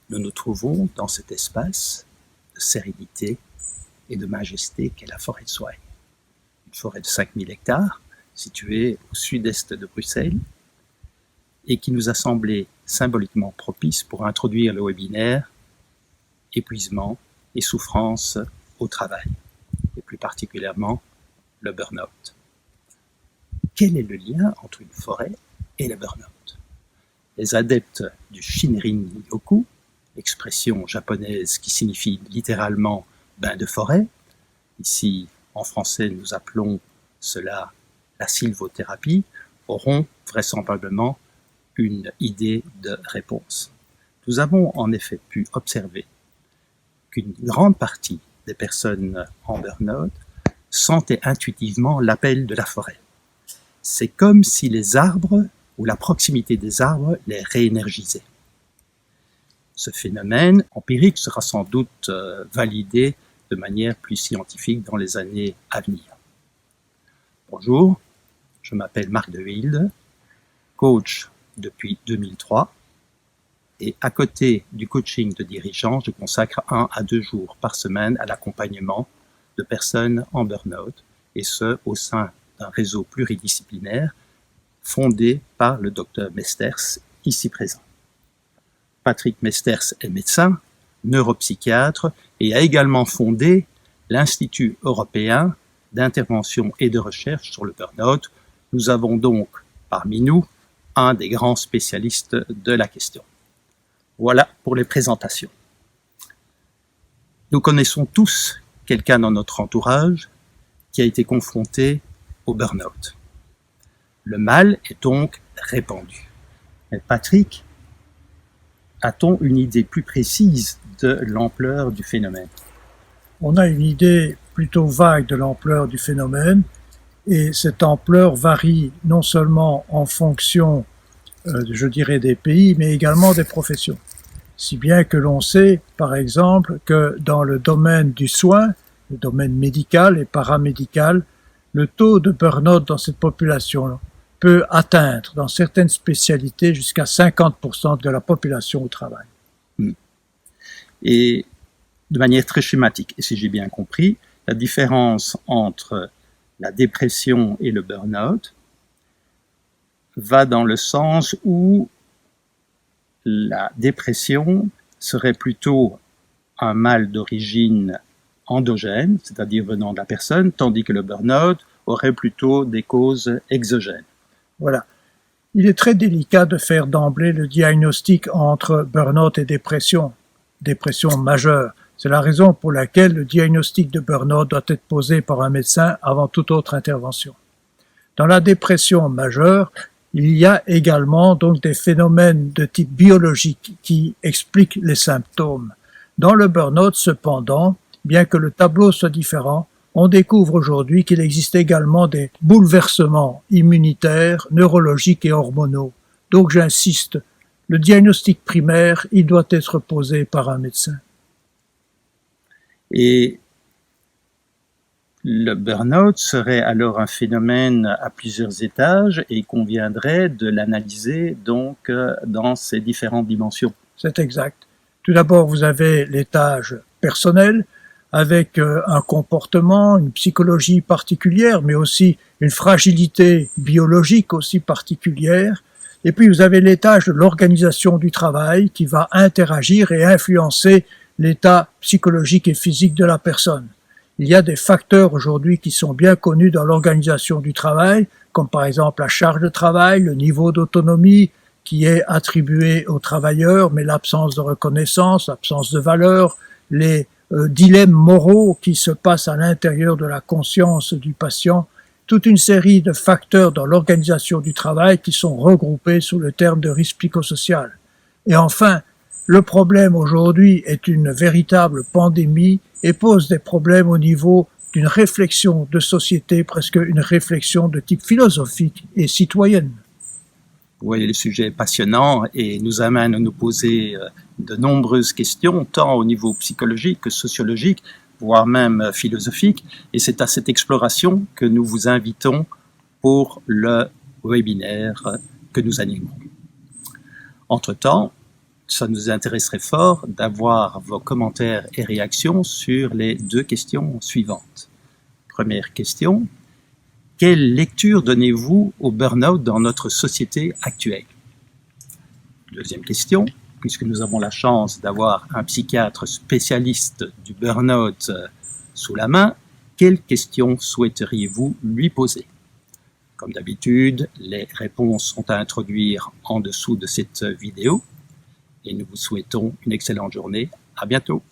nous nous trouvons dans cet espace de sérénité et de majesté qu'est la forêt de Souaille. Une forêt de 5000 hectares située au sud-est de Bruxelles et qui nous a semblé symboliquement propice pour introduire le webinaire « Épuisement et souffrance au travail » et plus particulièrement le burn-out. Quel est le lien entre une forêt et le burn-out? Les adeptes du Shinrin-yoku, expression japonaise qui signifie littéralement bain de forêt, ici en français nous appelons cela la sylvothérapie, auront vraisemblablement une idée de réponse. Nous avons en effet pu observer qu'une grande partie des personnes en burn-out sentaient intuitivement l'appel de la forêt. C'est comme si les arbres ou la proximité des arbres les réénergisait. Ce phénomène empirique sera sans doute validé de manière plus scientifique dans les années à venir. Bonjour, je m'appelle Marc De Wilde, coach depuis 2003 et à côté du coaching de dirigeants, je consacre 1 à 2 jours par semaine à l'accompagnement de personnes en burn-out et ce au sein d'un réseau pluridisciplinaire fondé par le Dr Mesters, ici présent. Patrick Mesters est médecin, neuropsychiatre et a également fondé l'Institut européen d'intervention et de recherche sur le burn-out. Nous avons donc parmi nous un des grands spécialistes de la question. Voilà pour les présentations. Nous connaissons tous quelqu'un dans notre entourage qui a été confronté au burn-out. Le mal est donc répandu. Mais Patrick, a-t-on une idée plus précise de l'ampleur du phénomène? On a une idée plutôt vague de l'ampleur du phénomène et cette ampleur varie non seulement en fonction, je dirais, des pays, mais également des professions. Si bien que l'on sait, par exemple, que dans le domaine du soin, le domaine médical et paramédical, le taux de burn-out dans cette population peut atteindre, dans certaines spécialités, jusqu'à 50% de la population au travail. Et de manière très schématique, et si j'ai bien compris, la différence entre la dépression et le burn-out va dans le sens où la dépression serait plutôt un mal d'origine endogène, c'est-à-dire venant de la personne, tandis que le burn-out aurait plutôt des causes exogènes. Voilà. Il est très délicat de faire d'emblée le diagnostic entre burn-out et dépression majeure. C'est la raison pour laquelle le diagnostic de burn-out doit être posé par un médecin avant toute autre intervention. Dans la dépression majeure, il y a également donc des phénomènes de type biologique qui expliquent les symptômes. Dans le burn-out, cependant, bien que le tableau soit différent, on découvre aujourd'hui qu'il existe également des bouleversements immunitaires, neurologiques et hormonaux. Donc j'insiste, le diagnostic primaire, il doit être posé par un médecin. Et le burn-out serait alors un phénomène à plusieurs étages et il conviendrait de l'analyser donc dans ses différentes dimensions. C'est exact. Tout d'abord, vous avez l'étage personnel avec un comportement, une psychologie particulière, mais aussi une fragilité biologique aussi particulière. Et puis vous avez l'étage de l'organisation du travail qui va interagir et influencer l'état psychologique et physique de la personne. Il y a des facteurs aujourd'hui qui sont bien connus dans l'organisation du travail, comme par exemple la charge de travail, le niveau d'autonomie qui est attribué aux travailleurs, mais l'absence de reconnaissance, l'absence de valeur, les dilemmes moraux qui se passent à l'intérieur de la conscience du patient, toute une série de facteurs dans l'organisation du travail qui sont regroupés sous le terme de risque psychosocial. Et enfin, le problème aujourd'hui est une véritable pandémie et pose des problèmes au niveau d'une réflexion de société, presque une réflexion de type philosophique et citoyenne. Vous voyez, le sujet est passionnant et nous amène à nous poser de nombreuses questions, tant au niveau psychologique que sociologique, voire même philosophique. Et c'est à cette exploration que nous vous invitons pour le webinaire que nous animons. Entre-temps, ça nous intéresserait fort d'avoir vos commentaires et réactions sur les 2 questions suivantes. Première question, quelle lecture donnez-vous au burn-out dans notre société actuelle? Deuxième question, puisque nous avons la chance d'avoir un psychiatre spécialiste du burn-out sous la main, quelles questions souhaiteriez-vous lui poser? Comme d'habitude, les réponses sont à introduire en dessous de cette vidéo et nous vous souhaitons une excellente journée. À bientôt.